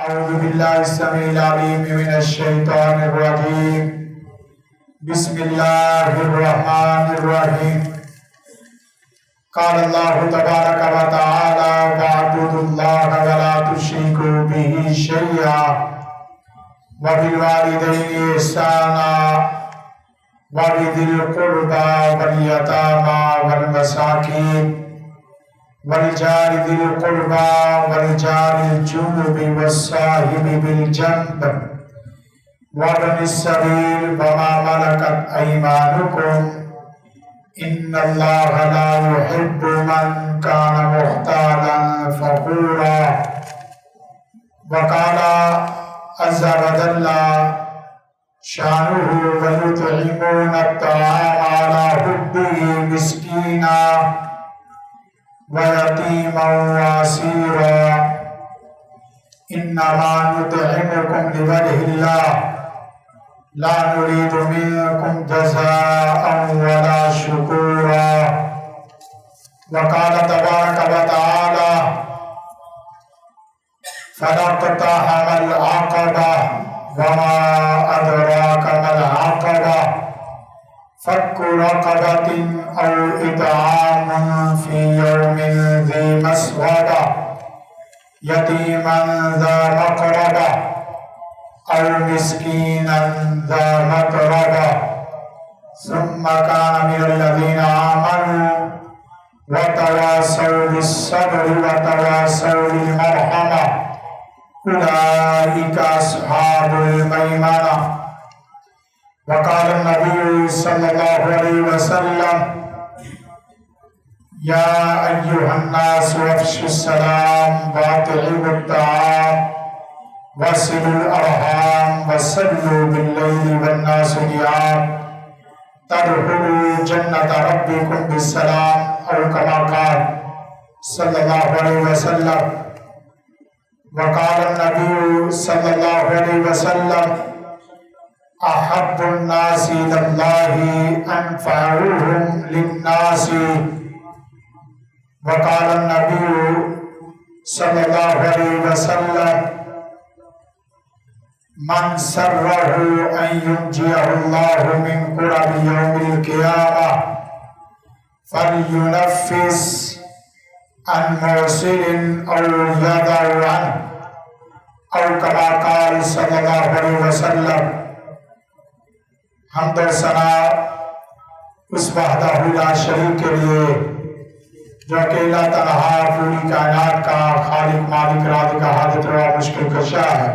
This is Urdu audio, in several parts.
أعوذ بالله السميع العليم من الشيطان الرجيم. بسم الله الرحمن الرحيم. قال الله تبارك وتعالى: واعبدوا الله ولا تشركوا به شيئا وبالوالدين إحسانا وبذي القربى واليتامى والمساكين والجار ذي القربى والجار الجنب والصاحب بالجنب وابن السبيل وما ملكت أيمانكم إن الله لا يحب من كان مختالا فخورا. وقال عز وجل شانه: ويطعمون الطعام على حبه مسكينا ويتيما واسيرا انما نطعمكم لوجه الله لا نريد منكم جزاء ولا شكورا. وقال تبارك وتعالى: فلاقتحم العقبة وما أدراك ما العقبة فك رقبة أو إطعام في يوم ذي مسغبة يتيما ذا مقربة أو مسكينا ذا متربة ثم كان من الذين آمنوا وتواصوا بالصبر وتواصوا بالمرحمة أولئك أصحاب الميمنة. وقال النبي صلى الله عليه وسلم: يا أيها الناس افشوا السلام وأطعموا الطعام وصلوا الأرحام وصلوا بالليل والناس نيام تدخلوا جنة ربكم بالسلام أو كما قال صلى الله عليه وسلم. وقال النبي صلى الله عليه وسلم: أحب الناس إلى الله أنفعهم للناس. وقال النبي صلى الله عليه وسلم: من سره أن ينجيه الله من كرب يوم القيامة فلينفس عن موسر أو يدع عنه أو كما قال صلى الله عليه وسلم. حمد و ثنا اس وحدہ لا شریک کے لیے جو اکیلا تنہا پوری کائنات کا خالق مالک رازق حاجت روا مشکل کشا ہے.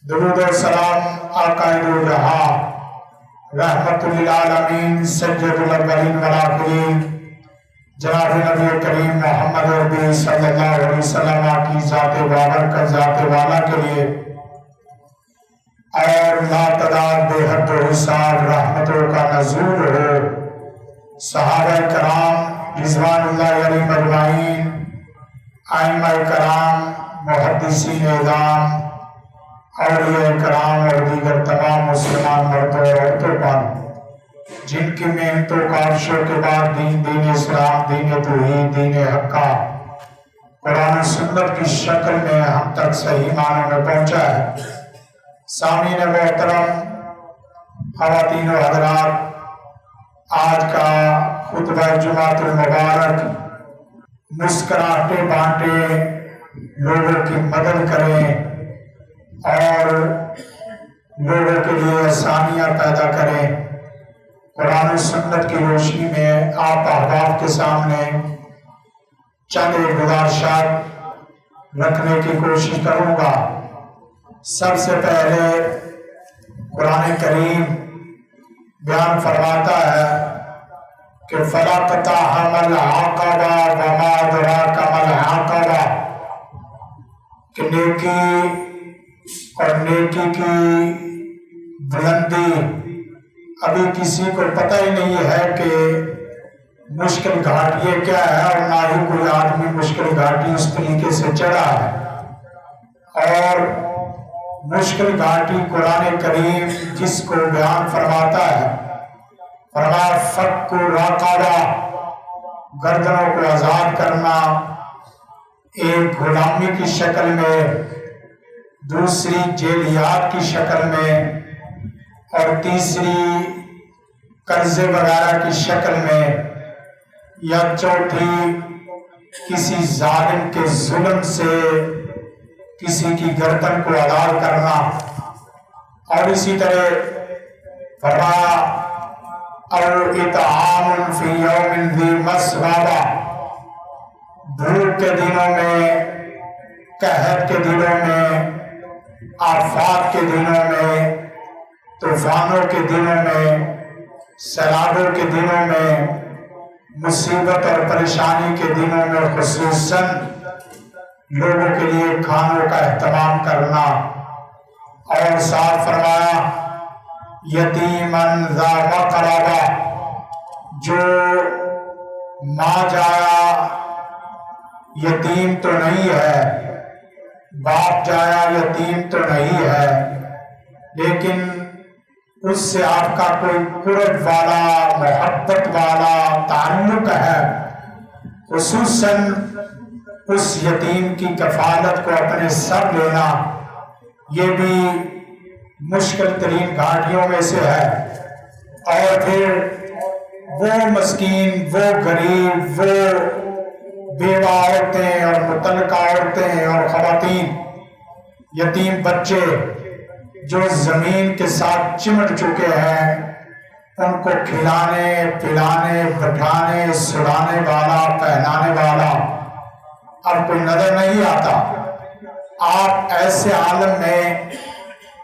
درود و سلام آقا دو جہاں رحمت للعالمین سید الاولین والآخرین جناب نبی کریم محمد عربی صلی اللہ علیہ وسلم کی ذات بابرکت ذات والا کے لیے اور لاتعداد بے حد و حساب رحمتوں کا نزول ہو. صحابہ کرام رضوان اللہ علیہم اجمعین، ائمہ کرام، محدثین اعظام، اولیاء کرام اور دیگر تمام مسلمان مردوں اور عورتوں پر جن کی محنتوں کاوشوں کے بعد دین اسلام، دین توحید، دین حقہ قرآن و سنت کی شکل میں ہم تک صحیح معنوں میں پہنچا ہے. سامعین محترم، خواتین و حضرات، آج کا خطبہ جمعۃ المبارک مسکراہٹیں بانٹے، لوگوں کی مدد کریں اور لوگوں کے لیے آسانیاں پیدا کریں. قرآن و سنت کی روشنی میں آپ احباب کے سامنے چند گزارشات رکھنے کی کوشش کروں گا. سب سے پہلے قرآن کریم بیان فرماتا ہے کہ فَلَاقْتَحَمَ الْعَقَبَةَ وَمَا أَدْرَاكَ مَا الْعَقَبَةُ کہ نیکی اور نیکی کی بلندی ابھی کسی کو پتہ ہی نہیں ہے کہ مشکل گھاٹی کیا ہے، اور نہ ہی کوئی آدمی مشکل گھاٹی اس طریقے سے چڑھا ہے. اور مشکل گھاٹی قرآن کریم جس کو بیان فرماتا ہے، فرمایا فک رقبہ، گردنوں کو آزاد کرنا، ایک غلامی کی شکل میں دوسری جیلیات کی شکل میں، اور تیسری قرضے وغیرہ کی شکل میں، یا چوتھی کسی ظالم کے ظلم سے کسی کی گردن کو ادا کرنا، اور اسی طرح فرمایا اور اطعام فی یوم ذی مسغبہ، دھوپ کے دنوں میں، قحط کے دنوں میں، آفات کے دنوں میں، طوفانوں کے دنوں میں، سیلابوں کے دنوں میں، مصیبت اور پریشانی کے دنوں میں خصوصاً لوگوں کے لیے کھانوں کا اہتمام کرنا، اور ساتھ فرمایا یتیماً ذا مقربہ، جو ماں جایا یتیم تو نہیں ہے، باپ جایا یتیم تو نہیں ہے، لیکن اس سے آپ کا کوئی قرب والا، محبت والا تعلق ہے، خصوصاً اس یتیم کی کفالت کو اپنے سر لینا، یہ بھی مشکل ترین گھاٹیوں میں سے ہے۔ اور پھر وہ مسکین، وہ غریب، وہ بیوہ عورتیں اور مطلقہ عورتیں اور خواتین، یتیم بچے جو زمین کے ساتھ چمٹ چکے ہیں، ان کو کھلانے، پلانے، بٹھانے، سلانے والا، پہنانے والا اب کوئی نظر نہیں آتا۔ آپ ایسے عالم میں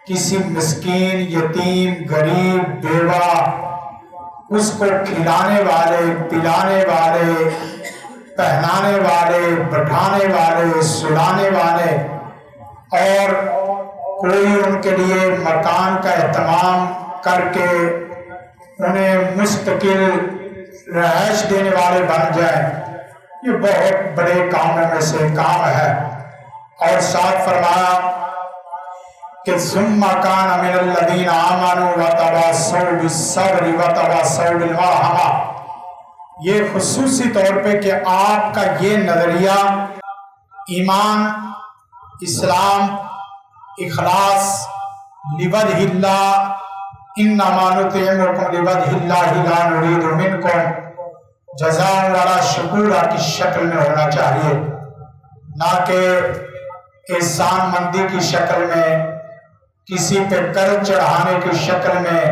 کسی مسکین، یتیم، غریب، بیوہ، اس کو کھلانے والے، پلانے والے، پہنانے والے، بٹھانے والے، سلانے والے، اور کوئی ان کے لیے مکان کا اہتمام کر کے انہیں مستقل رہائش دینے والے بن جائیں، یہ بہت بڑے کاموں میں سے کام ہے۔ اور ساتھ فرمایا کہ ثم کان من الذین آمنوا وتواصوا بالصبر وتواصوا بالمرحمہ، یہ خصوصی طور پہ کہ آپ کا یہ نظریہ ایمان، اسلام، اخلاص، لوجہ اللہ، انما نطعمکم لوجہ اللہ لا نرید منکم جزاء ولا شکورا کی شکل میں ہونا چاہیے، نہ کہ احسان مندی کی شکل میں، کسی پہ قرض چڑھانے کی شکل میں،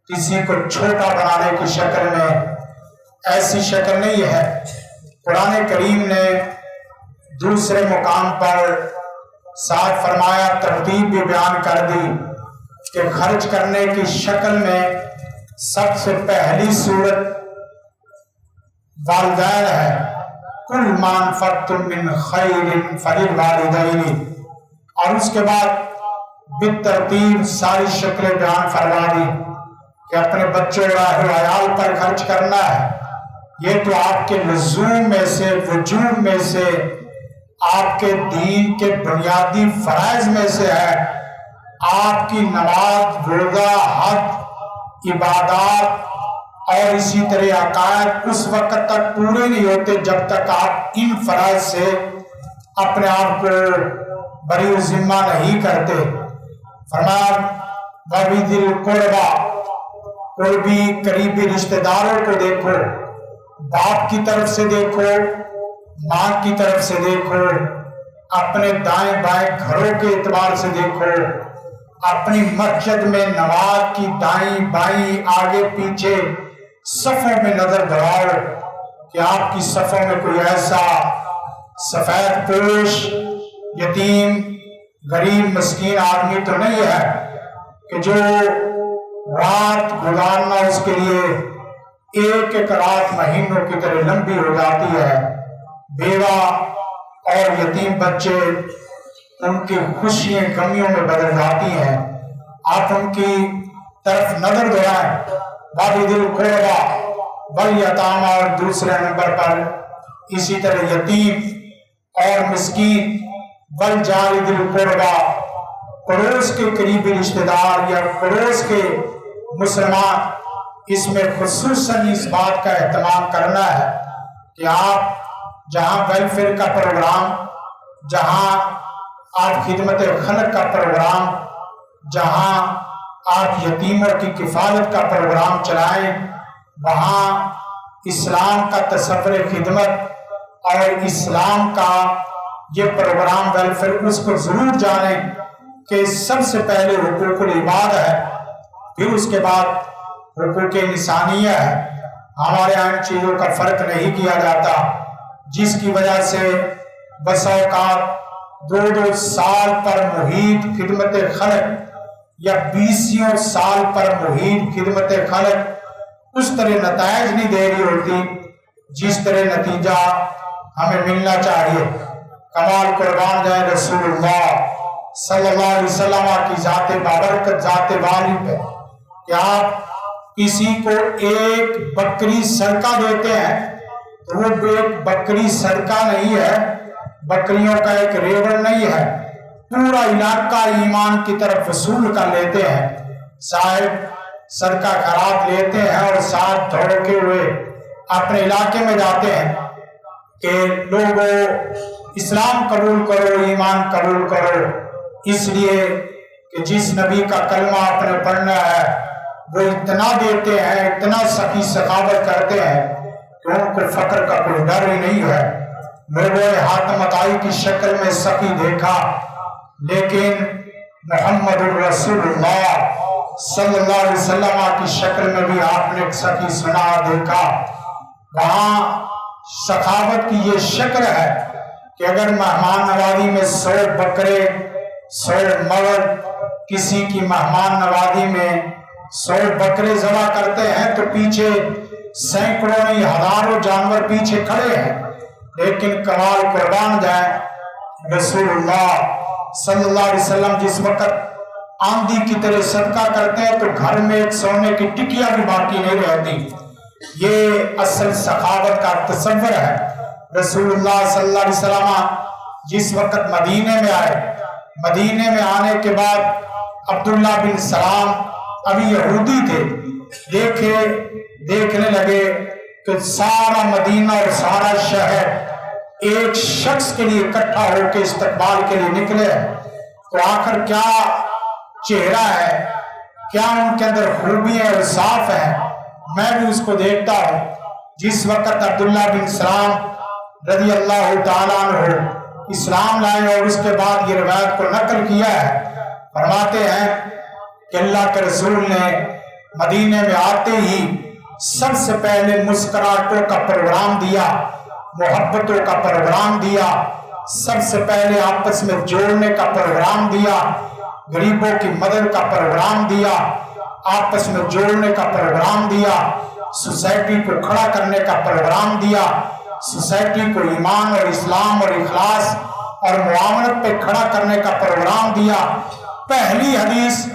کسی کو چھوٹا بنانے کی شکل میں۔ ایسی شکل نہیں ہے۔ قرآن کریم نے دوسرے مقام پر ساتھ فرمایا، ترتیب بھی بیان کر دی کہ خرچ کرنے کی شکل میں سب سے پہلی صورت والدین ہے، کل ما انفقتم من خیر فللوالدین، اور اس کے بعد بالترتیب ساری شکلیں بیان فرما دی کہ اپنے بچوں اور عیال پر خرچ کرنا ہے، یہ تو آپ کے لزوم میں سے، وجوب میں سے، آپ کے دین کے بنیادی فرائض میں سے ہے۔ آپ کی نماز، روزہ، حج، عبادات اور اسی طرح عقائد اس وقت تک پورے نہیں ہوتے جب تک آپ ان فرائض سے اپنے آپ کو بری ذمہ نہیں کرتے۔ فرمایا وَبِذِي الْقُرْبَى، کوئی بھی قریبی رشتہ داروں کو دیکھو، باپ کی طرف سے دیکھو، ماں کی طرف سے دیکھو، اپنے دائیں بائیں گھروں کے اعتبار سے دیکھو، اپنی مسجد میں نماز کی دائیں بائیں آگے پیچھے صفوں میں نظر دوڑاؤ کہ آپ کی صفوں میں کوئی ایسا سفید پوش، یتیم، غریب، مسکین آدمی تو نہیں ہے کہ جو رات گزارنا اس کے لیے ایک ایک رات مہینوں کی طرح لمبی ہو جاتی ہے۔ بیوہ اور یتیم بچے، ان کی خوشیاں غمیوں میں بدل جاتی ہیں۔ آپ ان کی طرف نظر دوڑائیں، وَبِذِي الْقُرْبَى وَالْيَتَامَى، اور دوسرے نمبر پر اسی طرح یتیم اور مسکین، وَالْجَارِ ذِي الْقُرْبَى، پڑوس کے قریبی رشتہ دار یا پڑوس کے مسلمان، اس میں خصوصاً اس بات کا اہتمام کرنا ہے کہ آپ جہاں ویلفیئر کا پروگرام، جہاں آپ خدمت خلق کا پروگرام، جہاں آپ یتیموں کی کفالت کا پروگرام چلائیں، وہاں اسلام کا تصور خدمت اور اسلام کا یہ پروگرام ویلفیئر، اس کو ضرور جانیں کہ سب سے پہلے حقوق العباد ہے، پھر اس کے بعد حقوق انسانیہ ہے۔ ہمارے یہاں ان چیزوں کا فرق نہیں کیا جاتا، جس کی وجہ سے بس اوقات 2 سال پر محیط خدمت خلق یا 20 سال پر محیط خدمت خلق اس طرح نتائج نہیں دے رہی ہوتی جس طرح نتیجہ ہمیں ملنا چاہیے۔ کمال قربان جائے رسول اللہ صلی اللہ علیہ وسلم کی ذات بابرکت، ذات والی پہ کہ آپ کسی کو ایک بکری صدقہ دیتے ہیں تو وہ ایک بکری صدقہ نہیں ہے، بکریوں کا ایک ریوڑ نہیں ہے، پورا علاقہ ایمان کی طرف وصول کر لیتے ہیں۔ صاحب صدقہ خیرات لیتے ہیں اور ساتھ دوڑتے ہوئے اپنے علاقے میں جاتے ہیں کہ لوگوں اسلام قبول کرو، ایمان قبول کرو، اس لیے کہ جس نبی کا کلمہ آپ نے پڑھنا ہے وہ اتنا دیتے ہیں، اتنا سخی سخاوت کرتے ہیں کہ ان کو فقر کا کوئی ڈر ہی نہیں ہے۔ لوگوں نے حاتم عطائی کی شکل میں سخی دیکھا، لیکن محمد الرسول اللہ صلی اللہ علیہ وسلم کی شکل میں بھی آپ نے ایک سخی سنا دیکھا۔ وہاں سخاوت کی یہ شکل ہے کہ اگر مہمان نوازی میں 100 بکرے، 100 مرد کسی کی مہمان نوازی میں 100 بکرے ذبح کرتے ہیں تو پیچھے سینکڑوں نہیں ہزاروں جانور پیچھے کھڑے ہیں، لیکن کمال قربان جائے رسول اللہ صلی اللہ علیہ وسلم جس وقت آندھی کی طرح صدقہ کرتے ہیں تو گھر میں ایک سونے کی ٹکیا بھی باقی نہیں رہتی۔ یہ اصل سخاوت کا تصور ہے۔ رسول اللہ صلی اللہ علیہ وسلم جس وقت مدینے میں آئے، مدینے میں آنے کے بعد عبداللہ بن سلام ابھی یہودی تھے، دیکھنے لگے کہ سارا مدینہ اور سارا شہر ایک شخص کے لیے اکٹھا ہو کے استقبال کے لیے نکلے، تو آخر کیا چہرہ ہے، کیا ان کے اندر خوبیاں اور صاف ہیں، میں بھی اس کو دیکھتا ہوں۔ جس وقت عبداللہ بن سلام رضی اللہ تعالیٰ عنہ اسلام لائے اور اس کے بعد یہ روایت کو نقل کیا ہے، فرماتے ہیں کہ اللہ کے رسول نے مدینے میں آتے ہی سب سے پہلے مسکراہٹوں کا پروگرام دیا، محبتوں کا پروگرام دیا، سب سے پہلے آپس میں جوڑنے کا پروگرام دیا، غریبوں کی مدد کا پروگرام دیا، آپس میں جوڑنے کا پروگرام دیا، سوسائٹی کو کھڑا کرنے کا پروگرام دیا، سوسائٹی کو ایمان اور اسلام اور اخلاص اور معاملت پہ کھڑا کرنے کا پروگرام دیا۔ پہلی حدیث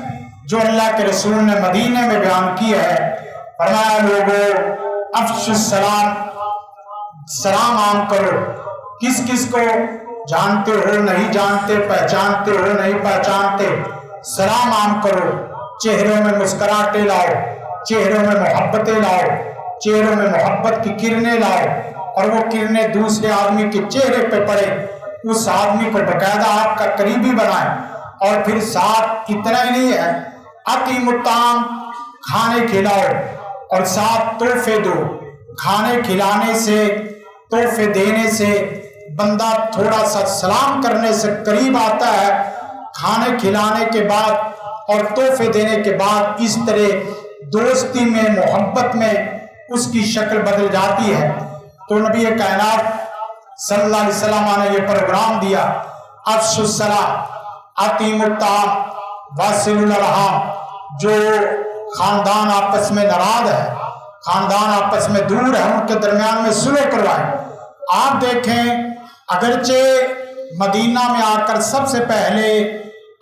جو اللہ کے رسول نے مدینے میں بیان کی ہے، فرمایا لوگوں افشوا السلام، سلام عام کرو، کس کس کو جانتے ہو نہیں جانتے، پہچانتے ہو نہیں پہچانتے، سلام عام کرو، چہروں میں مسکراہٹیں لاؤ، چہروں میں محبتیں لاؤ، چہروں میں محبت کی کرنیں لاؤ، اور وہ کرنیں دوسرے آدمی کے چہرے پہ پڑے، اس آدمی کو باقاعدہ آپ کا قریبی بنائیں۔ اور پھر ساتھ اتنا ہی نہیں ہے، اطعموا الطعام، کھانے کھلاؤ اور ساتھ تحفے دو۔ کھانے کھلانے سے، تحفے دینے سے بندہ تھوڑا سا سلام کرنے سے قریب آتا ہے، کھانے کھلانے کے بعد اور تحفے دینے کے بعد اس طرح دوستی میں، محبت میں اس کی شکل بدل جاتی ہے۔ تو نبی کائنات صلی اللہ علیہ وسلم نے یہ پروگرام دیا، افشوا السلام، اطعموا الطعام، واصلوا الارحام۔ جو خاندان آپس میں ناراض ہے، خاندان آپس میں دور ہے، ان کے درمیان میں صلح کروائیں۔ آپ دیکھیں اگرچہ مدینہ میں آ کر سب سے پہلے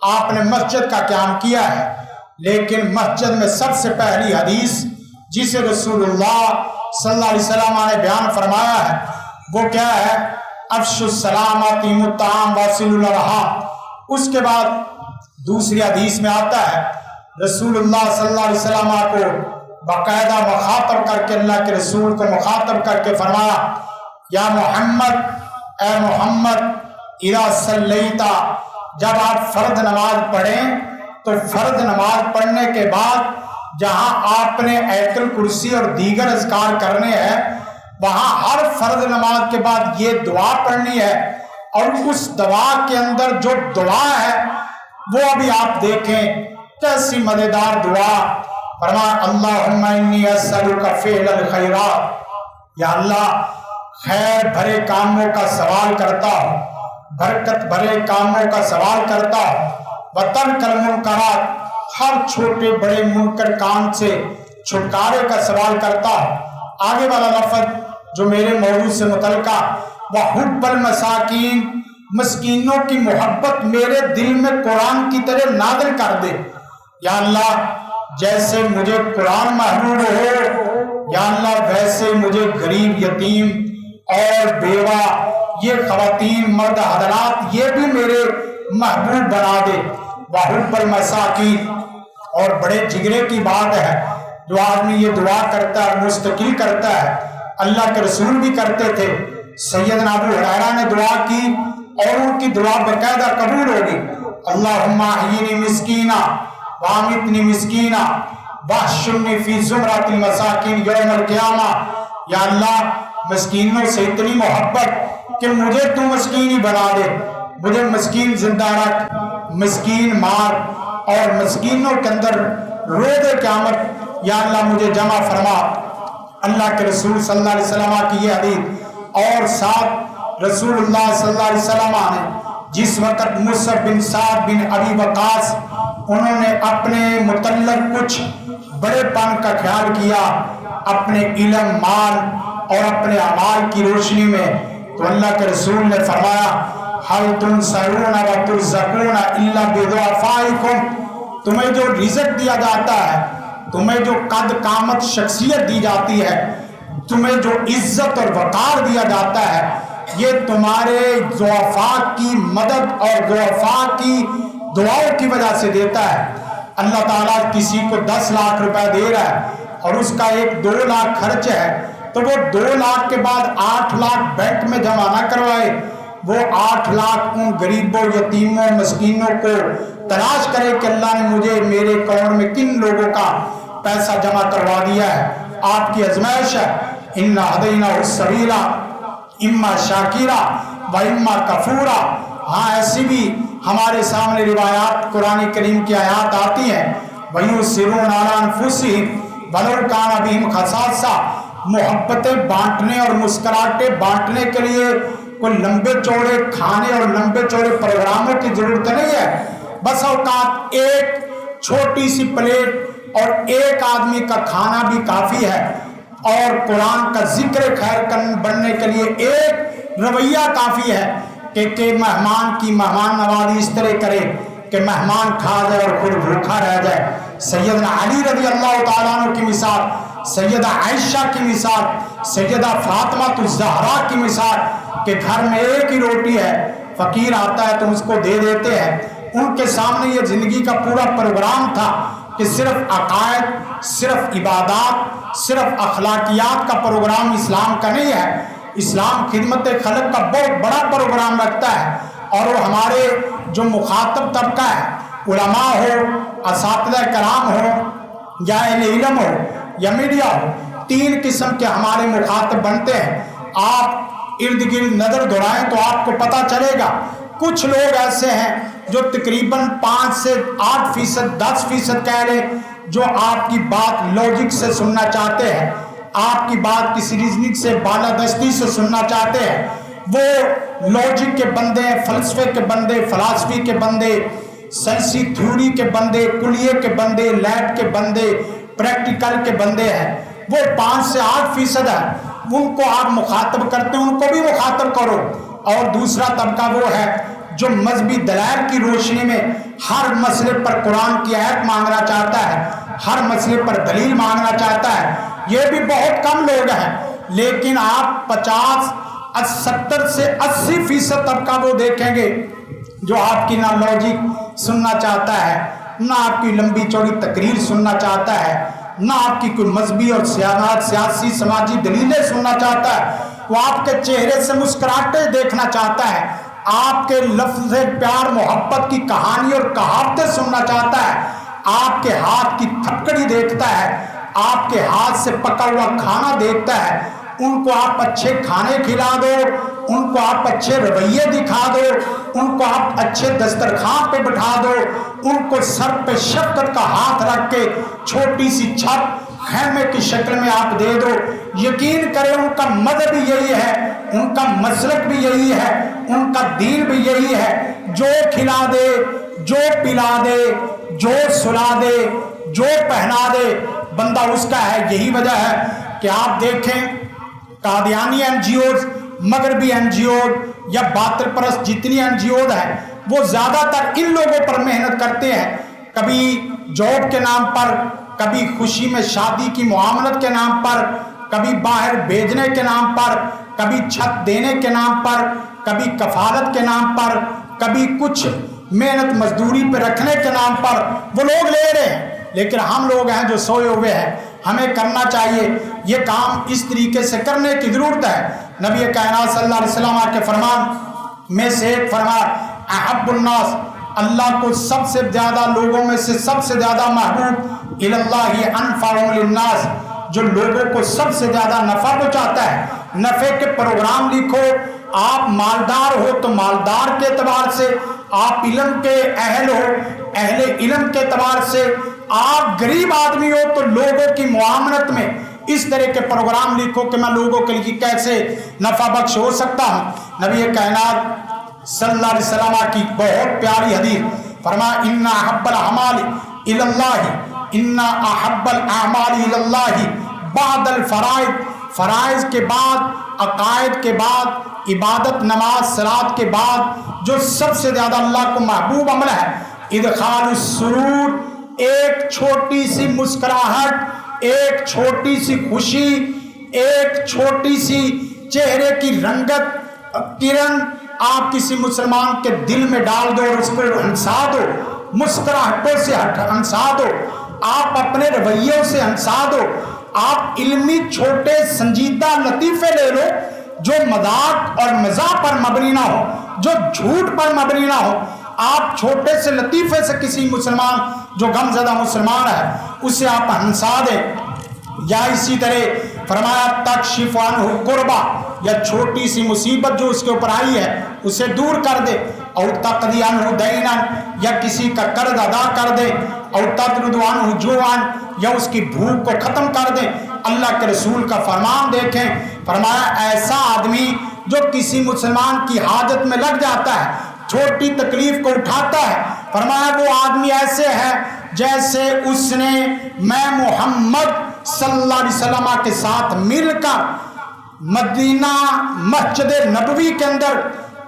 آپ نے مسجد کا قیام کیا ہے، لیکن مسجد میں سب سے پہلی حدیث جسے رسول اللہ صلی اللہ علیہ وسلم نے بیان فرمایا ہے وہ کیا ہے؟ افشوا السلام، اطعموا الطعام، واصلوا الارحام۔ اس کے بعد دوسری حدیث میں آتا ہے رسول اللہ صلی اللہ علیہ وسلم کو باقاعدہ مخاطب کر کے، اللہ کے رسول کو مخاطب کر کے فرمایا، یا محمد، اے محمد، اذا صلیت، جب آپ فرض نماز پڑھیں تو فرض نماز پڑھنے کے بعد جہاں آپ نے آیت الکرسی اور دیگر اذکار کرنے ہیں وہاں ہر فرض نماز کے بعد یہ دعا پڑھنی ہے، اور اس دعا کے اندر جو دعا ہے وہ ابھی آپ دیکھیں کیسی مزیدار دعا۔ فرمایا اللہم انی اسألک فعل الخیرات، یا اللہ خیر بھرے کاموں کا سوال کرتا ہوں، برکت بھرے کاموں کا سوال کرتا ہوں، وترک المنکرات، ہر چھوٹے بڑے منکر کام سے چھٹکارے کا سوال کرتا ہوں۔ آگے والا لفظ جو میرے موضوع سے متعلقہ، وحب المساکین، مسکینوں کی محبت میرے دل میں قرآن کی طرح نازل کر دے۔ یا اللہ جیسے مجھے قرآن محبوب ہو، یا اللہ ویسے مجھے غریب یتیم اور بیوہ، یہ خواتین مرد حضرات یہ بھی میرے محبوب بنا دے۔ وحب المساکین، اور بڑے جگرے کی بات ہے جو آدمی یہ دعا کرتا ہے مستقل کرتا ہے، اللہ کے رسول بھی کرتے تھے۔ سیدنا ابو ہریرہ نے دعا کی اور ان کی دعا باقاعدہ قبول ہوگی۔ اللہم احیینی مسکینہ وامتنی مسکینہ واحشرنی فی زمرۃ المساکین یوم القیامہ، یا اللہ مسکینوں سے اتنی محبت کہ مجھے تو مسکین ہی بنا دے، مجھے مسکین زندہ رکھ، مسکین مار، اور مسکینوں کے اندر روز قیامت یا اللہ مجھے جمع فرما۔ اللہ کے رسول صلی اللہ علیہ وسلم کی یہ حدیث، اور ساتھ رسول اللہ صلی اللہ علیہ وسلم نے جس وقت مصعب بن سعد بن ابی وقاص انہوں نے اپنے متعلق کچھ بڑے پن کا خیال کیا اپنے علم، مال اور اپنے اعمال کی روشنی میں، تو اللہ کے رسول نے فرمایا حل تنصرون و ترزقون الا بضعفائکم، تمہیں جو رزق دیا جاتا ہے، تمہیں جو قد قامت شخصیت دی جاتی ہے، تمہیں جو عزت اور وقار دیا جاتا ہے، یہ تمہارے ضعفاء کی مدد اور ضعفاء کی دعاؤں کی وجہ سے دیتا ہے۔ اللہ تعالیٰ کسی کو 10 لاکھ روپے دے رہا ہے اور اس کا 1-2 لاکھ خرچ ہے، تو وہ 2 لاکھ کے بعد 8 لاکھ بینک میں جمع نہ کروائے، وہ 8 لاکھ ان غریبوں، یتیموں، مسکینوں کو تلاش کرے کہ اللہ نے مجھے میرے اکاؤنٹ میں کن لوگوں کا پیسہ جمع کروا دیا ہے۔ آپ کی آزمائش ہے، اِنَّا هَدَيْنَاهُ السَّبِيلَ اِمَّا شَاكِرًا وَإِمَّا كَفُورًا۔ ہاں ایسی بھی ہمارے سامنے روایات قرآن کریم کی آیات آتی ہیں، وَيُؤْثِرُونَ عَلَىٰ أَنفُسِهِمْ وَلَوْ كَانَ بِهِمْ خَصَاصَةٌ، محبتیں بانٹنے اور مسکراہٹیں بانٹنے کے لیے کوئی لمبے چوڑے کھانے اور لمبے چوڑے پروگراموں کی ضرورت نہیں ہے، بس اوقات ایک چھوٹی سی پلیٹ اور ایک آدمی کا کھانا بھی کافی ہے، اور قرآن کا ذکر خیر بننے کے لیے ایک رویہ کافی ہے کہ مہمان کی مہمان نوازی اس طرح کرے کہ مہمان کھا جائے اور خود بھوکا رہ جائے۔ سیدنا علی رضی اللہ تعالیٰ عنہ کی مثال، سیدہ عائشہ کی مثال، سیدہ فاطمہ الزہرا کی مثال کہ گھر میں ایک ہی روٹی ہے، فقیر آتا ہے تو اس کو دے دیتے ہیں۔ ان کے سامنے یہ زندگی کا پورا پروگرام تھا کہ صرف عقائد، صرف عبادات، صرف اخلاقیات کا پروگرام اسلام کا نہیں ہے، اسلام خدمت خلق کا بہت بڑا پروگرام رکھتا ہے، اور وہ ہمارے جو مخاطب طبقہ ہے، علماء ہو، اساتذہ کرام ہو، یا اہل علم ہو یا میڈیا ہو، 3 قسم کے ہمارے مخاطب بنتے ہیں۔ آپ ارد گرد نظر دوڑائیں تو آپ کو پتہ چلے گا، کچھ لوگ ایسے ہیں جو تقریباً 5 سے 8%، 10% کہہ لیں، جو آپ کی بات لوجک سے سننا چاہتے ہیں، آپ کی بات کسی ریزننگ سے بالادستی سے سننا چاہتے ہیں۔ وہ لوجک کے بندے، فلسفے کے بندے، فلسفی کے بندے، سائنسی تھیوری کے بندے، کلیے کے بندے، لیب کے بندے، پریکٹیکل کے بندے ہیں۔ وہ 5 سے 8% ہے، ان کو آپ مخاطب کرتے ہیں، ان کو بھی مخاطب کرو۔ اور دوسرا طبقہ وہ ہے جو مذہبی دلائل کی روشنی میں ہر مسئلے پر قرآن کی آیت مانگنا چاہتا ہے، ہر مسئلے پر دلیل مانگنا چاہتا ہے۔ یہ بھی بہت کم لوگ ہیں، لیکن آپ 50، 70 سے 80% طبقہ وہ دیکھیں گے جو آپ کی نہ لوجک سننا چاہتا ہے، نہ آپ کی لمبی چوڑی تقریر سننا چاہتا ہے، نہ آپ کی کوئی مذہبی اور سیاسی سماجی دلیلیں سننا چاہتا ہے، وہ آپ کے چہرے سے مسکراہٹیں دیکھنا چاہتا ہے، آپ کے لفظ پیار محبت کی کہانی اور کہاوتیں سننا چاہتا ہے، آپ کے ہاتھ کی تھپکڑی دیکھتا ہے، آپ کے ہاتھ سے پکا ہوا کھانا دیکھتا ہے، ان کو آپ اچھے کھانے کھلا دو، ان کو آپ اچھے رویے دکھا دو، ان کو آپ اچھے دسترخوان پہ بٹھا دو، ان کو سر پہ شفقت کا ہاتھ رکھ کے چھوٹی سی چھت خیمے کی شکل میں آپ دے دو، یقین کریں ان کا مذہب بھی یہی ہے، ان کا مسلک بھی یہی ہے، ان کا دین بھی یہی ہے، جو کھلا دے، جو پلا دے، جو سلا دے، جو پہنا دے، بندہ اس کا ہے۔ یہی وجہ ہے کہ آپ دیکھیں قادیانی این جی اوز، مغربی این جی اوز یا باطل پرست جتنی این جی اوز ہیں، وہ زیادہ تر ان لوگوں پر محنت کرتے ہیں، کبھی جاب کے نام پر، کبھی خوشی میں شادی کی معاملت کے نام پر، کبھی باہر بھیجنے کے نام پر، کبھی چھت دینے کے نام پر، کبھی کفالت کے نام پر، کبھی کچھ محنت مزدوری پہ رکھنے کے نام پر وہ لوگ لے رہے ہیں، لیکن ہم لوگ ہیں جو سوئے ہوئے ہیں۔ ہمیں کرنا چاہیے یہ کام اس طریقے سے کرنے کی ضرورت ہے۔ نبی کائنات صلی اللہ علیہ وسلم کے فرمان میں سے ایک فرمان، احب الناس، اللہ کو سب سے زیادہ، لوگوں میں سے سب سے زیادہ محبوب، الاللہ انفعهم للناس، جو لوگوں کو سب سے زیادہ نفع پہنچاتا ہے۔ نفع کے پروگرام لکھو، آپ مالدار ہو تو مالدار کے اعتبار سے، آپ علم کے اہل ہو، اہل علم کے اعتبار سے، آپ غریب آدمی ہو تو لوگوں کی معاملت میں اس طرح کے پروگرام لکھو کہ میں لوگوں کے لیے کیسے نفع بخش ہو سکتا ہوں۔ نبی کائنات صلی اللہ علیہ وسلم کی بہت پیاری حدیث، فرمایا ان احب الاعمال الی اللہ، ان احب الاعمال الی اللہ بعد الفرائض، فرائض کے بعد، عقائد کے بعد، عبادت نماز صلات کے بعد جو سب سے زیادہ اللہ کو محبوب عمل ہے، ادخال السرور، ایک چھوٹی سی مسکراہٹ، ایک چھوٹی سی خوشی، ایک چھوٹی سی چہرے کی رنگت کرن آپ کسی مسلمان کے دل میں ڈال دو اور اس پر ہنسا دو، مسکراہٹوں سے ہنسا دو، آپ اپنے رویوں سے ہنسا دو، آپ علمی چھوٹے سنجیدہ لطیفے لے لو جو مذاق اور مزاح پر مبنی نہ ہو، جو جھوٹ پر مبنی نہ ہو، آپ چھوٹے سے لطیفے سے کسی مسلمان جو غم زدہ مسلمان ہے اسے آپ ہنسا دیں، یا اسی طرح فرمایا تکشف عنہ کربہ، یا چھوٹی سی مصیبت جو اس کے اوپر آئی ہے اسے دور کر دے، اور تقضی عنہ دینا، یا کسی کا قرض ادا کر دے، اور تطرد عنہ جوعا، یا اس کی بھوک کو ختم کر دے۔ اللہ کے رسول کا فرمان دیکھیں، فرمایا ایسا آدمی جو کسی مسلمان کی حاجت میں لگ جاتا ہے، چھوٹی تکلیف کو اٹھاتا ہے، فرمایا وہ آدمی ایسے ہے جیسے اس نے میں محمد صلی اللہ علیہ وسلم کے ساتھ مل کر مدینہ مسجد نبوی کے اندر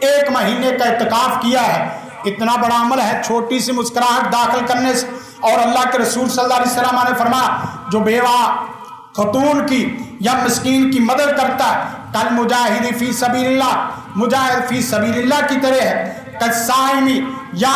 1 مہینے کا اعتکاف کیا ہے۔ اتنا بڑا عمل ہے چھوٹی سی مسکراہٹ داخل کرنے سے۔ اور اللہ کے رسول صلی اللہ علیہ وسلم نے فرمایا جو بیوہ خاتون کی یا مسکین کی مدد کرتا ہے کل مجاہد فی سبیل اللہ، مجاہد فی سبیل اللہ کی طرح ہے، کالصائمی، یا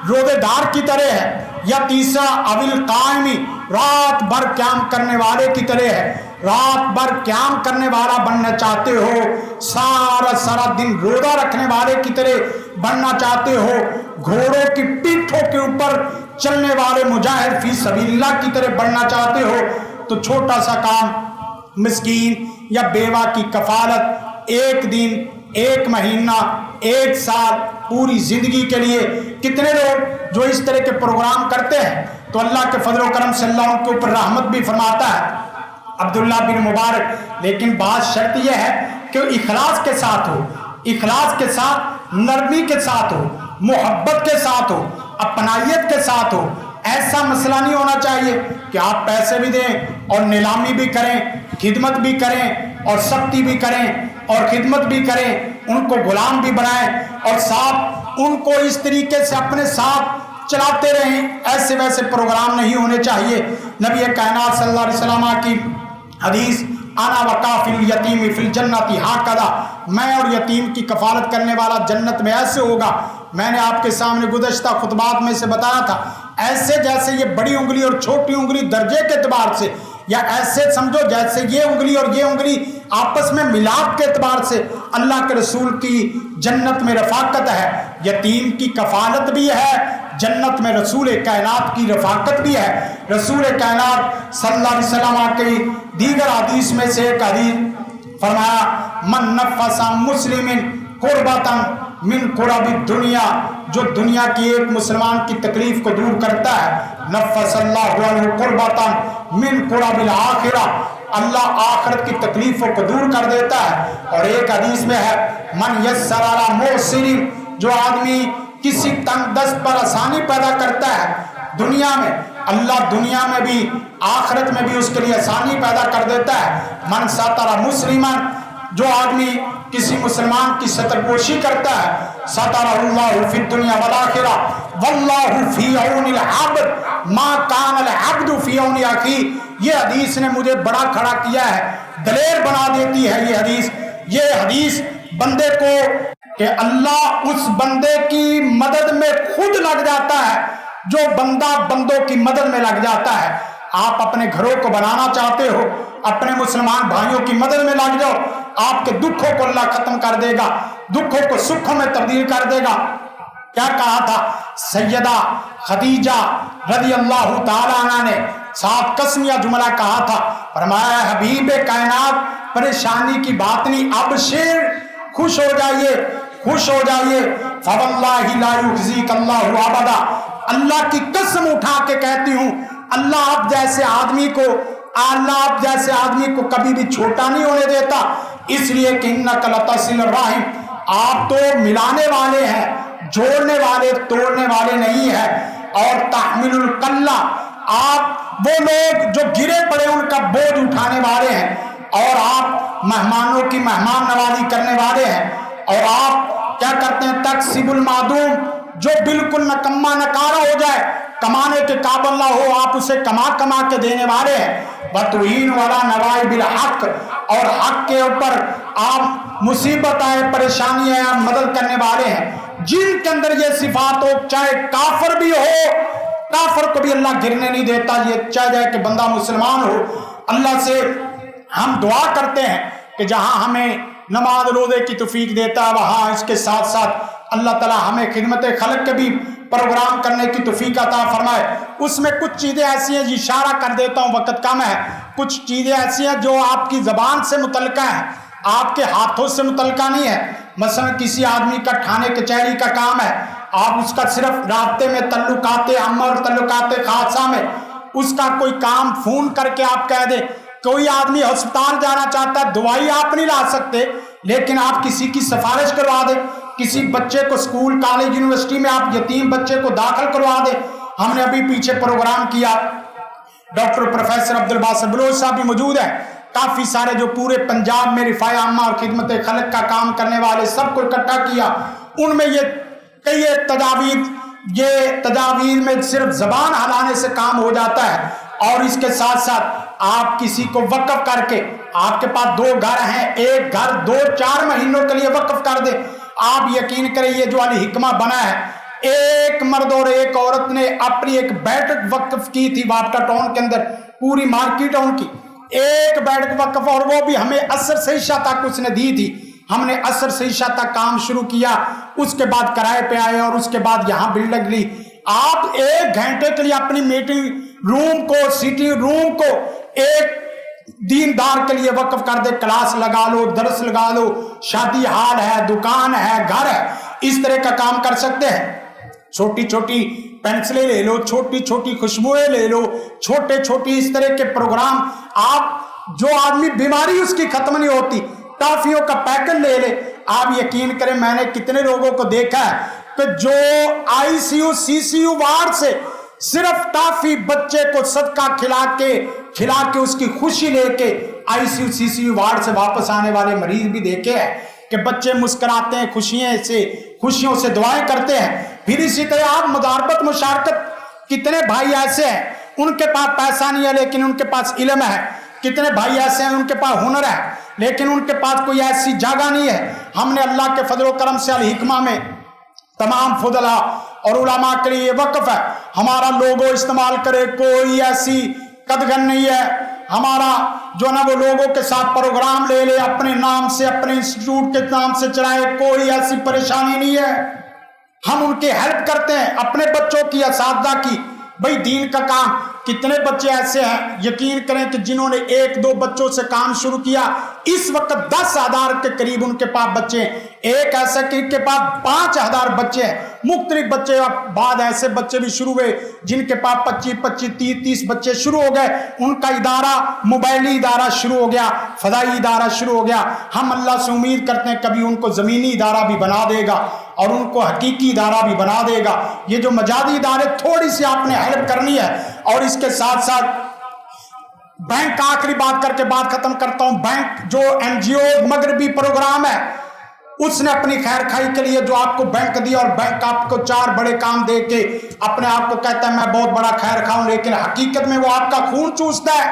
روزے دار کی طرح ہے، یا تیسرا اول قائمی، رات بھر قیام کرنے والے کی طرح ہے۔ رات بھر قیام کرنے والا بننا چاہتے ہو، سارا دن روزہ رکھنے والے کی طرح بننا چاہتے ہو، گھوڑوں کی پیٹھوں کے اوپر چلنے والے مجاہد فی سبیل اللہ کی طرح بننا چاہتے ہو، تو چھوٹا سا کام مسکین یا بیوہ کی کفالت 1 دن، 1 مہینہ، 1 سال، پوری زندگی کے لیے کتنے لوگ جو اس طرح کے پروگرام کرتے ہیں تو اللہ کے فضل و کرم سے اللہ ان کے اوپر رحمت بھی فرماتا ہے۔ عبداللہ بن مبارک، لیکن بات شرط یہ ہے کہ اخلاص کے ساتھ ہو، اخلاص کے ساتھ، نرمی کے ساتھ ہو، محبت کے ساتھ ہو، اپنائیت کے ساتھ ہو۔ ایسا مسئلہ نہیں ہونا چاہیے کہ آپ پیسے بھی دیں اور نیلامی بھی کریں، خدمت بھی کریں اور سختی بھی کریں اور خدمت بھی کریں، ان کو غلام بھی بنائیں اور ساتھ ان کو اس طریقے سے اپنے ساتھ چلاتے رہیں۔ ایسے ویسے پروگرام نہیں ہونے چاہیے۔ نبی کائنات صلی اللہ علیہ وسلم کی حدیث، انا وکافل الیتیم فی الجنت ہکذا، میں اور یتیم کی کفالت کرنے والا جنت میں ایسے ہوگا۔ میں نے آپ کے سامنے گزشتہ خطبات میں سے بتایا تھا، ایسے جیسے یہ بڑی انگلی اور چھوٹی انگلی درجے کے اعتبار سے، یا ایسے سمجھو جیسے یہ انگلی اور یہ انگلی آپس میں ملاپ کے اعتبار سے اللہ کے رسول کی جنت میں رفاقت ہے، یتیم کی کفالت بھی ہے، جنت میں رسول کائنات کی رفاقت بھی ہے۔ رسول کائنات صلی اللہ علیہ وسلم کی دیگر حدیث میں سے ایک حدیث فرمایا، من نفس عن مسلم قربتا من قرب الدنیا، جو دنیا کی ایک مسلمان کی تکلیف کو دور کرتا ہے، نفس اللہ عنہ قربتا من قرب الآخرہ، اللہ آخرت کی تکلیفوں کو دور کر دیتا ہے۔ اور ایک حدیث میں ہے، من یسر علی محسن، جو آدمی کسی تنگ دست پر آسانی پیدا کرتا ہے دنیا میں، اللہ دنیا میں بھی آخرت میں بھی اس کے لیے آسانی پیدا کر دیتا ہے۔ من ستر مسلمان، جو آدمی کسی مسلمان کی ستر پوشی کرتا ہے، ستر اللہ فی الدنیا والآخرہ واللہ فی عون العبد ما کان العبد فی عون اخیہ۔ یہ حدیث نے مجھے بڑا کھڑا کیا ہے، دلیر بنا دیتی ہے یہ حدیث بندے کو کہ اللہ اس بندے کی مدد میں خود لگ جاتا ہے جو بندہ بندوں کی مدد میں لگ جاتا ہے۔ آپ اپنے گھروں کو بنانا چاہتے ہو، اپنے مسلمان بھائیوں کی مدد میں لگ جاؤ، آپ کے دکھوں کو اللہ ختم کر دے گا، دکھوں کو سکھوں میں تبدیل کر دے گا۔ کیا کہا تھا سیدہ خدیجہ رضی اللہ تعالی عنہ نے؟ 7 قسمیہ جملہ کہا تھا، فرمایا حبیب کائنات پریشانی کی بات نہیں، اب شیر خوش ہو جائیے، خوش ہو جائیے، فواللہ لا یخزیک اللہ ابدا، اللہ کی قسم اٹھا کے کہتی ہوں، اللہ آپ جیسے آدمی کو کبھی بھی چھوٹا نہیں ہونے دیتا، اس لیے کہ انک لتصل الرحم، آپ تو ملانے والے ہیں، جوڑنے والے توڑنے والے نہیں ہیں، اور تحمل الکلہ، آپ وہ لوگ جو گرے پڑے ان کا بوجھ اٹھانے والے ہیں، اور آپ مہمانوں کی مہمان نوازی کرنے والے ہیں، اور آپ کیا کرتے ہیں تکسب المعدوم، جو بالکل نکما نکارا ہو جائے، کمانے کے قابل نہ ہو، آپ اسے کما کے دینے والے ہیں، بتوہین والا نوائی بالحق، اور حق کے اوپر آپ مصیبت آئے پریشانی آئے آپ مدد کرنے والے ہیں۔ جن کے اندر یہ صفات ہو، چاہے کافر بھی ہو، کافر کو بھی اللہ گرنے نہیں دیتا، یہ چاہے کہ بندہ مسلمان ہو۔ اللہ سے ہم دعا کرتے ہیں کہ جہاں ہمیں نماز روزے کی توفیق دیتا ہے، وہاں اس کے ساتھ ساتھ اللہ تعالی ہمیں خدمت خلق کے بھی پروگرام کرنے کی توفیق عطا فرمائے۔ اس میں کچھ چیزیں ایسی ہیں، اشارہ کر دیتا ہوں وقت کم ہے، کچھ چیزیں ایسی ہیں جو آپ کی زبان سے متعلقہ ہیں، آپ کے ہاتھوں سے متعلقہ نہیں ہے۔ مثلا کسی آدمی کا تھانے کچہری کا کام ہے، آپ اس کا صرف رابطے میں تعلقات عامہ اور تعلقات خاصہ میں اس کا کوئی کام فون کر کے آپ کہہ دیں۔ کوئی آدمی ہسپتال جانا چاہتا ہے، دوائی آپ نہیں لا سکتے، لیکن آپ کسی کی سفارش کروا دیں، کسی بچے کو اسکول کالج یونیورسٹی میں آپ یتیم بچے کو داخل کروا دیں۔ ہم نے ابھی پیچھے پروگرام کیا، ڈاکٹر پروفیسر عبدالباسط بلوچ صاحب بھی موجود ہیں، کافی سارے جو پورے پنجاب میں رفاع عامہ اور خدمت خلق کا کام کرنے والے سب کو اکٹھا کیا۔ ان میں یہ کئی تجاویز میں صرف زبان ہلانے سے کام ہو جاتا ہے، اور اس کے ساتھ ساتھ آپ کسی کو وقف کر کے، آپ کے پاس 2 گھر ہیں، ایک گھر 2-4 مہینوں کے لیے وقف کر دے، آپ یقین کریں یہ جو علی حکمہ بنا ہے، ایک مرد اور ایک عورت نے اپنی ایک بیٹھک وقف کی تھی وابٹا ٹاؤن کے اندر، پوری مارکیٹ ٹاؤن کی ایک بیٹھک وقف، اور وہ بھی ہمیں عصر سے عشاء تک اس نے دی تھی۔ ہم نے عصر سے عشاء تک کام شروع کیا، اس کے بعد کرائے پہ آئے، اور اس کے بعد یہاں بلڈنگ لی۔ آپ 1 گھنٹے کے لیے اپنی میٹنگ روم کو، سیٹنگ روم کو ایک دیندار کے لیے وقف کر دے، کلاس لگا لو، درس لگا لو، شادی ہال ہے، دکان ہے، گھر ہے، اس طرح کا کام کر سکتے ہیں۔ چھوٹی چھوٹی پینسلیں لے لو، چھوٹی چھوٹی خوشبوئیں لے لو، چھوٹے چھوٹی اس طرح کے پروگرام، آپ جو آدمی بیماری اس کی ختم نہیں ہوتی، ٹافیوں کا پیکٹ لے لے۔ آپ یقین کریں میں نے کتنے لوگوں کو دیکھا ہے کہ جو I C U C C U ward سے صرف ٹافی بچے کو صدقہ کھلا کے اس کی خوشی لے کے I C U C C U ward سے واپس آنے والے مریض بھی دیکھے ہیں کہ بچے مسکراتے ہیں، خوشیوں سے دعائیں کرتے ہیں۔ پھر اسی طرح آپ مداربت مشارکت، کتنے بھائی ایسے ہیں ان کے پاس پیسہ نہیں ہے لیکن ان کے پاس علم ہے، کتنے بھائی ایسے ہیں ان کے پاس ہنر ہے لیکن ان کے پاس کوئی ایسی جگہ نہیں ہے۔ ہم نے اللہ کے فضل و کرم سے الحکمہ میں تمام فضلاء اور علماء کے لیے وقف ہے، ہمارا لوگو استعمال کرے، کوئی ایسی قدغن نہیں ہے، ہمارا جو نا وہ لوگوں کے ساتھ پروگرام لے لے اپنے نام سے، اپنے انسٹیٹیوٹ کے نام سے چلائے، کوئی ایسی پریشانی نہیں ہے. ہم ان کی ہیلپ کرتے ہیں، اپنے بچوں کی، اساتذہ کی. بھئی دین کا کام، کتنے بچے ایسے ہیں یقین کریں کہ جنہوں نے 1-2 بچوں سے کام شروع کیا، اس وقت 10,000 کے قریب ان کے پاس بچے ہیں. ایک ایسا کہ ان کے پاس 5,000 بچے ہیں. مختلف بچے، بعد ایسے بچے بھی شروع ہوئے جن کے پاس 25-25 30 بچے شروع ہو گئے. ان کا ادارہ موبائلی ادارہ شروع ہو گیا، فضائی ادارہ شروع ہو گیا. ہم اللہ سے امید کرتے ہیں کبھی ان کو زمینی ادارہ بھی بنا دے گا اور ان کو حقیقی ادارہ بھی بنا دے گا. یہ جو مجازی ادارے، تھوڑی سی آپ نے ہیلپ کرنی ہے. اور اس کے ساتھ ساتھ بینک کا آخری بات کر کے بات ختم کرتا ہوں. بینک جو NGO مغربی پروگرام ہے، اس نے اپنی خیر خائی کے لیے جو آپ کو بینک دیا، اور بینک آپ کو 4 بڑے کام دے کے اپنے آپ کو کہتا ہے میں بہت بڑا خیر خواہ ہوں، لیکن حقیقت میں وہ آپ کا خون چوستا ہے.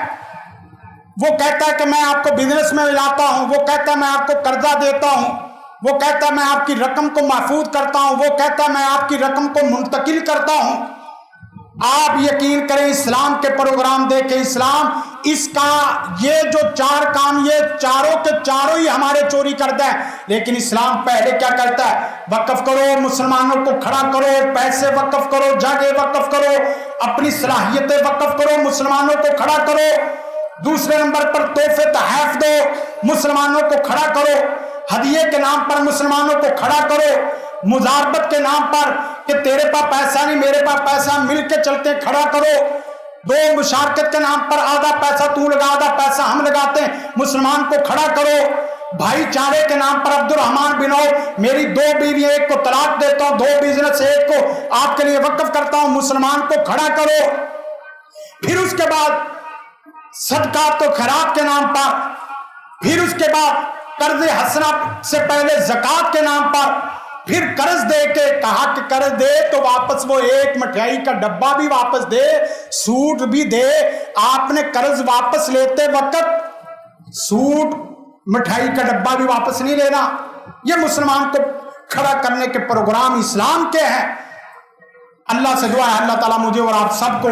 وہ کہتا ہے کہ میں آپ کو بزنس میں لاتا ہوں، وہ کہتا ہے میں آپ کو قرضہ دیتا ہوں، وہ کہتا ہے میں آپ کی رقم کو محفوظ کرتا ہوں، وہ کہتا ہے میں آپ کی رقم کو منتقل کرتا ہوں. آپ یقین کریں اسلام کے پروگرام دیکھیں، اسلام اس کا یہ جو 4 کام، یہ چاروں کے چاروں ہی ہمارے چوری کرتا ہے. لیکن اسلام پہلے کیا کرتا ہے؟ وقف کرو، مسلمانوں کو کھڑا کرو، پیسے وقف کرو، جگہ وقف کرو، اپنی صلاحیتیں وقف کرو، مسلمانوں کو کھڑا کرو. دوسرے نمبر پر تحفے تحائف دو، مسلمانوں کو کھڑا کرو. ہدیے کے نام پر مسلمانوں کو کھڑا کرو. مزاربت کے نام پر کہ تیرے پاس پیسہ نہیں میرے پاس پیسہ، مل کے چلتے کھڑا کرو. 2 مشارکت کے نام پر آدھا پیسہ تو لگا، آدھا پیسہ ہم لگاتے ہیں، مسلمان کو کھڑا کرو. بھائی چارے کے نام پر عبد الرحمان بن عوف، میری 2 بیوی، ایک کو طلاق دیتا ہوں، 2 بزنس، ایک کو آپ کے لیے وقف کرتا ہوں، مسلمان کو کھڑا کرو. پھر اس کے بعد صدقات و خیرات کے نام پر، پھر اس کے بعد قرض حسنہ سے پہلے زکات کے نام پر، پھر قرض دے کے کہا کہ قرض دے تو واپس وہ 1 مٹھائی کا ڈبہ بھی واپس دے، سوٹ بھی دے. آپ نے قرض واپس لیتے وقت سوٹ مٹھائی کا ڈبہ بھی واپس نہیں لینا. یہ مسلمان کو کھڑا کرنے کے پروگرام اسلام کے ہیں. اللہ سے دعا ہے اللہ تعالیٰ مجھے اور آپ سب کو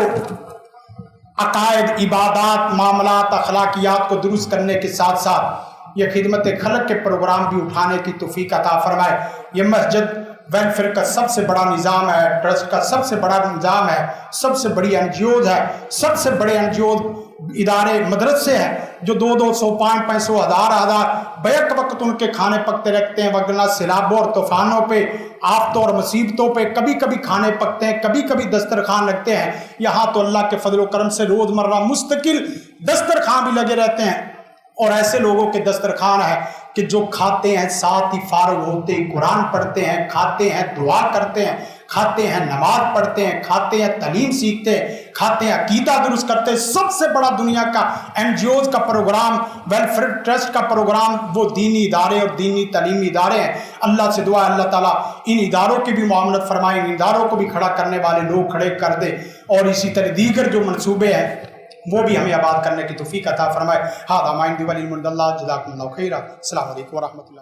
عقائد، عبادات، معاملات، اخلاقیات کو درست کرنے کے ساتھ ساتھ یہ خدمت خلق کے پروگرام بھی اٹھانے کی توفیق عطا فرمائے. یہ مسجد ویلفیئر کا سب سے بڑا نظام ہے، ٹرسٹ کا سب سے بڑا نظام ہے، سب سے بڑی NGOز ہے، سب سے بڑے NGOز ادارے مدرسے ہیں جو 200 500 1000 بیک وقت ان کے کھانے پکتے رکھتے ہیں. وگرنہ سیلابوں اور طوفانوں پہ، آفتوں اور مصیبتوں پہ کبھی کبھی کھانے پکتے ہیں، کبھی کبھی دسترخوان رکھتے ہیں. یہاں تو اللہ کے فضل و کرم سے روزمرہ مستقل دسترخوان بھی لگے رہتے ہیں. اور ایسے لوگوں کے دسترخوان ہے کہ جو کھاتے ہیں ساتھ ہی فارغ ہوتے ہی قرآن پڑھتے ہیں، کھاتے ہیں دعا کرتے ہیں، کھاتے ہیں نماز پڑھتے ہیں، کھاتے ہیں تعلیم سیکھتے ہیں، کھاتے ہیں عقیدہ درست کرتے ہیں. سب سے بڑا دنیا کا NGOز کا پروگرام، ویلفیئر ٹرسٹ کا پروگرام، وہ دینی ادارے اور دینی تعلیمی ادارے ہیں. اللہ سے دعا ہے اللہ تعالیٰ ان اداروں کی بھی معاملت فرمائے، ان اداروں کو بھی کھڑا کرنے والے لوگ کھڑے کر دے، اور اسی طرح دیگر جو منصوبے ہیں وہ بھی ہمیں آباد کرنے کی توفیق عطا فرمائے. ہذا ما عندي والعلم عند اللہ. جزاکم اللہ خیرا. السلام علیکم ورحمۃ اللہ.